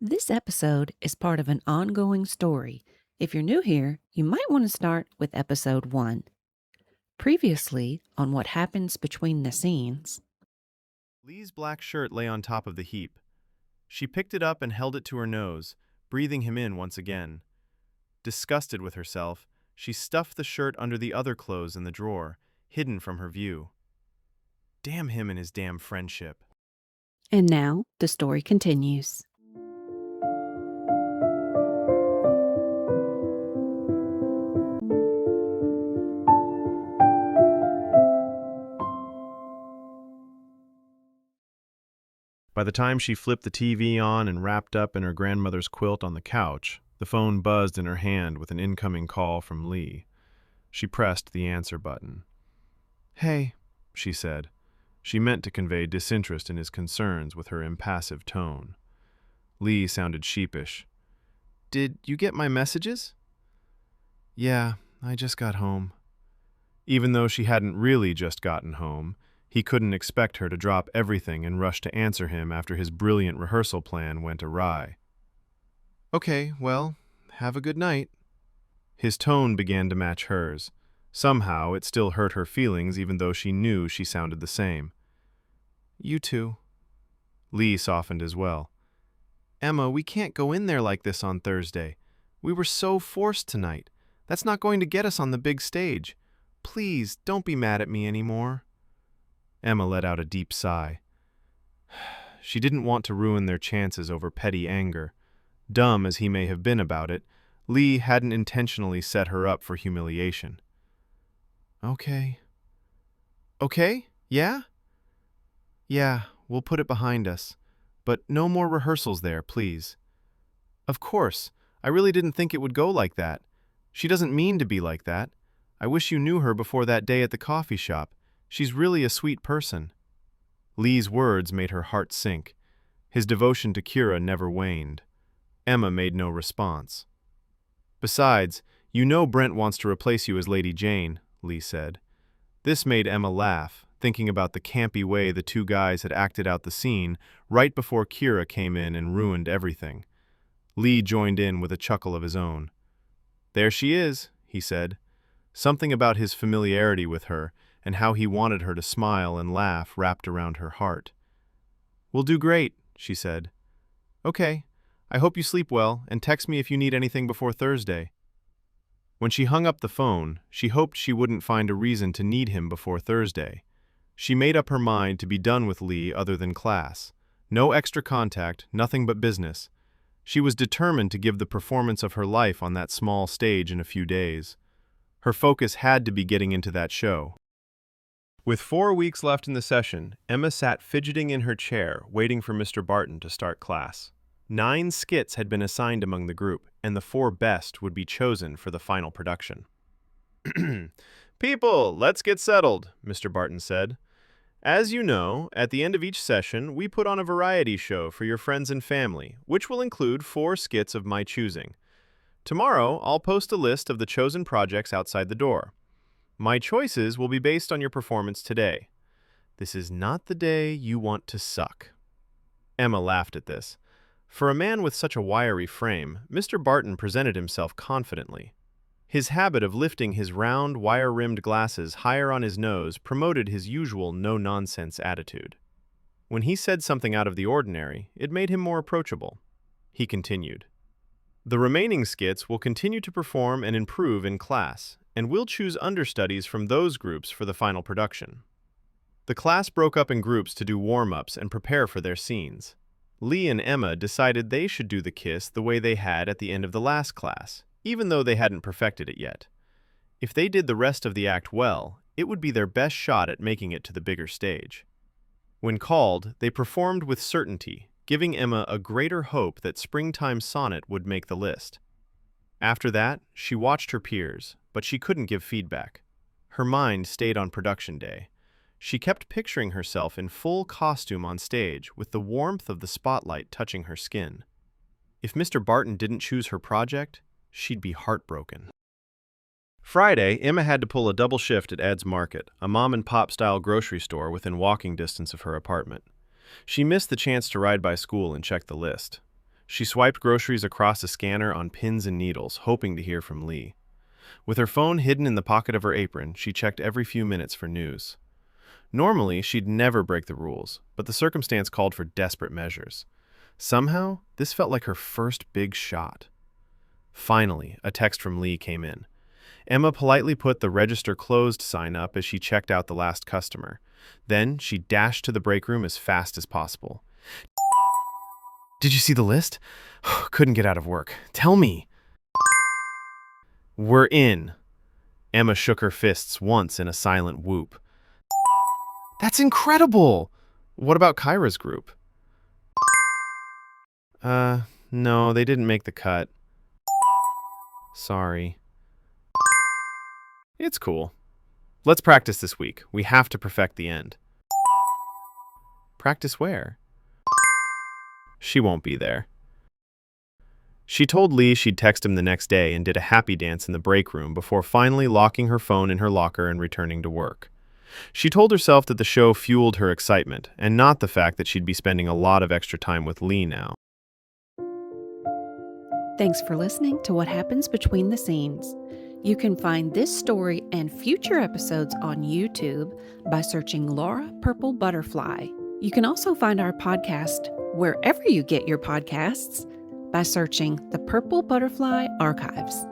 This episode is part of an ongoing story. If you're new here, you might want to start with episode 1. Previously, on what happens between the scenes. Lee's black shirt lay on top of the heap. She picked it up and held it to her nose, breathing him in once again. Disgusted with herself, she stuffed the shirt under the other clothes in the drawer, hidden from her view. Damn him and his damn friendship. And now, the story continues. By the time she flipped the TV on and wrapped up in her grandmother's quilt on the couch, the phone buzzed in her hand with an incoming call from Lee. She pressed the answer button. "Hey," she said. She meant to convey disinterest in his concerns with her impassive tone. Lee sounded sheepish. "Did you get my messages?" "Yeah, I just got home." Even though she hadn't really just gotten home, he couldn't expect her to drop everything and rush to answer him after his brilliant rehearsal plan went awry. "Okay, well, have a good night." His tone began to match hers. Somehow, it still hurt her feelings even though she knew she sounded the same. "You too." Lee softened as well. "Emma, we can't go in there like this on Thursday. We were so forced tonight. That's not going to get us on the big stage. Please, don't be mad at me anymore." Emma let out a deep sigh. She didn't want to ruin their chances over petty anger. Dumb as he may have been about it, Lee hadn't intentionally set her up for humiliation. "Okay." "Okay? Yeah?" "Yeah, we'll put it behind us. But no more rehearsals there, please." "Of course. I really didn't think it would go like that. She doesn't mean to be like that. I wish you knew her before that day at the coffee shop. She's really a sweet person." Lee's words made her heart sink. His devotion to Kira never waned. Emma made no response. "Besides, you know Brent wants to replace you as Lady Jane," Lee said. This made Emma laugh, thinking about the campy way the two guys had acted out the scene right before Kira came in and ruined everything. Lee joined in with a chuckle of his own. "There she is," he said. Something about his familiarity with her and how he wanted her to smile and laugh wrapped around her heart. "We'll do great," she said. "Okay. I hope you sleep well, and text me if you need anything before Thursday." When she hung up the phone, she hoped she wouldn't find a reason to need him before Thursday. She made up her mind to be done with Lee other than class. No extra contact, nothing but business. She was determined to give the performance of her life on that small stage in a few days. Her focus had to be getting into that show. With 4 weeks left in the session, Emma sat fidgeting in her chair, waiting for Mr. Barton to start class. 9 skits had been assigned among the group, and the 4 best would be chosen for the final production. "People, let's get settled," Mr. Barton said. "As you know, at the end of each session, we put on a variety show for your friends and family, which will include 4 skits of my choosing. Tomorrow, I'll post a list of the chosen projects outside the door. My choices will be based on your performance today. This is not the day you want to suck." Emma laughed at this. For a man with such a wiry frame, Mr. Barton presented himself confidently. His habit of lifting his round, wire-rimmed glasses higher on his nose promoted his usual no-nonsense attitude. When he said something out of the ordinary, it made him more approachable. He continued. "The remaining skits will continue to perform and improve in class, and we'll choose understudies from those groups for the final production." The class broke up in groups to do warm-ups and prepare for their scenes. Lee and Emma decided they should do the kiss the way they had at the end of the last class, even though they hadn't perfected it yet. If they did the rest of the act well, it would be their best shot at making it to the bigger stage. When called, they performed with certainty, giving Emma a greater hope that Springtime Sonnet would make the list. After that, she watched her peers, but she couldn't give feedback. Her mind stayed on production day. She kept picturing herself in full costume on stage with the warmth of the spotlight touching her skin. If Mr. Barton didn't choose her project, she'd be heartbroken. Friday, Emma had to pull a double shift at Ed's Market, a mom-and-pop-style grocery store within walking distance of her apartment. She missed the chance to ride by school and check the list. She swiped groceries across a scanner on pins and needles, hoping to hear from Lee. With her phone hidden in the pocket of her apron, she checked every few minutes for news. Normally, she'd never break the rules, but the circumstance called for desperate measures. Somehow, this felt like her first big shot. Finally, a text from Lee came in. Emma politely put the register closed sign up as she checked out the last customer. Then, she dashed to the break room as fast as possible. "Did you see the list? Couldn't get out of work. Tell me." "We're in." Emma shook her fists once in a silent whoop. "That's incredible! What about Kyra's group?" No, they didn't make the cut. Sorry." "It's cool. Let's practice this week. We have to perfect the end." "Practice where?" "She won't be there." She told Lee she'd text him the next day and did a happy dance in the break room before finally locking her phone in her locker and returning to work. She told herself that the show fueled her excitement, and not the fact that she'd be spending a lot of extra time with Lee now. Thanks for listening to What Happens Between the Scenes. You can find this story and future episodes on YouTube by searching Laura Purple Butterfly. You can also find our podcast wherever you get your podcasts by searching the Purple Butterfly Archives.